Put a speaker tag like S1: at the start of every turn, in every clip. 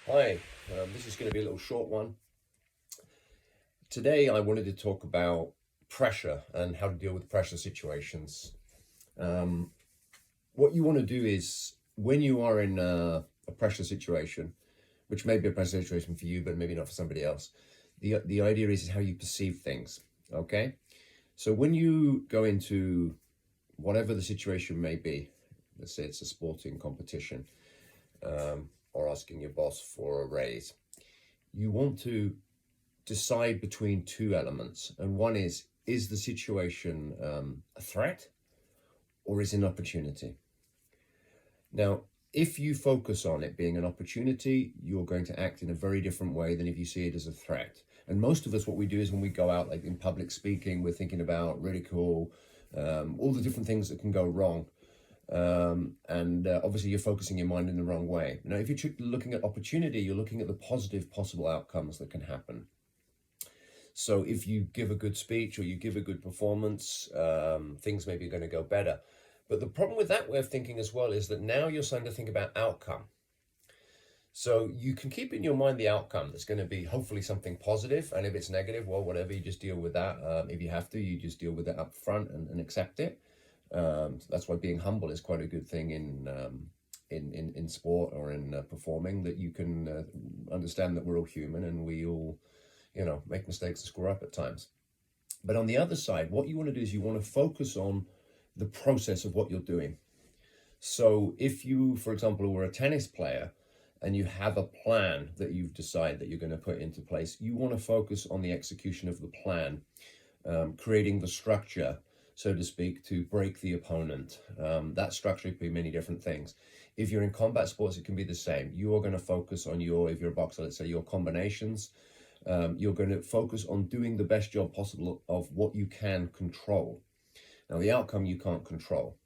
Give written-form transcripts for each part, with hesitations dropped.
S1: Hi, this is going to be a little short one. Today, I wanted to talk about pressure and how to deal with pressure situations. Um, what you want to do is when you are in a pressure situation, which may be a pressure situation for you, but maybe not for somebody else, the idea is how you perceive things. Okay, so when you go into whatever the situation may be, let's say it's a sporting competition, or asking your boss for a raise, you want to decide between two elements. And one is the situation a threat or is it an opportunity? Now, if you focus on it being an opportunity, you're going to act in a very different way than if you see it as a threat. And most of us, what we do is when we go out, like in public speaking, we're thinking about ridicule, all the different things that can go wrong. And obviously you're focusing your mind in the wrong way. Now, if you're looking at opportunity, you're looking at the positive possible outcomes that can happen. So if you give a good speech or you give a good performance, things maybe are going to go better. But the problem with that way of thinking as well is that now you're starting to think about outcome. So you can keep in your mind the outcome that's going to be hopefully something positive. And if it's negative, well, whatever, you just deal with that. If you have to, you just deal with it up front and accept it. So that's why being humble is quite a good thing in sport or in performing, that you can understand that we're all human and we all make mistakes and screw up at times. But on the other side, what you want to do is you want to focus on the process of what you're doing. So if you, for example, were a tennis player and you have a plan that you've decided that you're going to put into place, you want to focus on the execution of the plan, creating the structure, so to speak, to break the opponent. That structure could be many different things. If you're in combat sports, it can be the same. You are going to focus on if you're a boxer, let's say your combinations. You're going to focus on doing the best job possible of what you can control. Now, the outcome you can't control.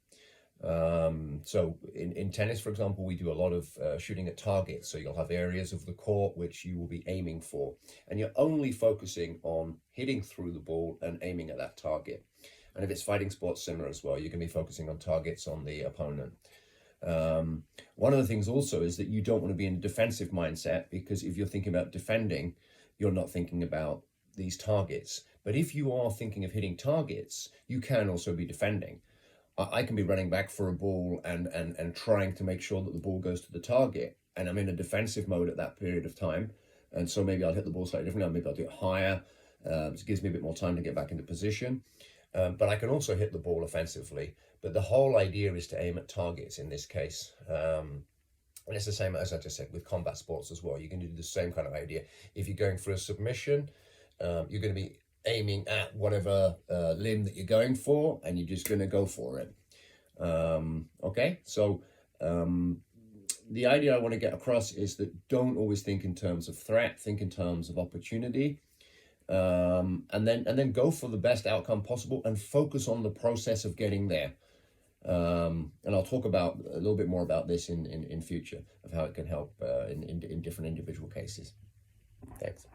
S1: So in tennis, for example, we do a lot of shooting at targets. So you'll have areas of the court which you will be aiming for. And you're only focusing on hitting through the ball and aiming at that target. And if it's fighting sports, similar as well. You're going to be focusing on targets on the opponent. One of the things also is that you don't want to be in a defensive mindset, because if you're thinking about defending, you're not thinking about these targets. But if you are thinking of hitting targets, you can also be defending. I can be running back for a ball and trying to make sure that the ball goes to the target, and I'm in a defensive mode at that period of time. And so maybe I'll hit the ball slightly differently, maybe I'll do it higher. It gives me a bit more time to get back into position. But I can also hit the ball offensively. But the whole idea is to aim at targets in this case. And it's the same, as I just said, with combat sports as well. You can do the same kind of idea. If you're going for a submission, you're going to be aiming at whatever limb that you're going for, and you're just going to go for it. Okay, so the idea I want to get across is that don't always think in terms of threat, think in terms of opportunity. And then go for the best outcome possible and focus on the process of getting there. And I'll talk about a little bit more about this in future, of how it can help in different individual cases. Thanks.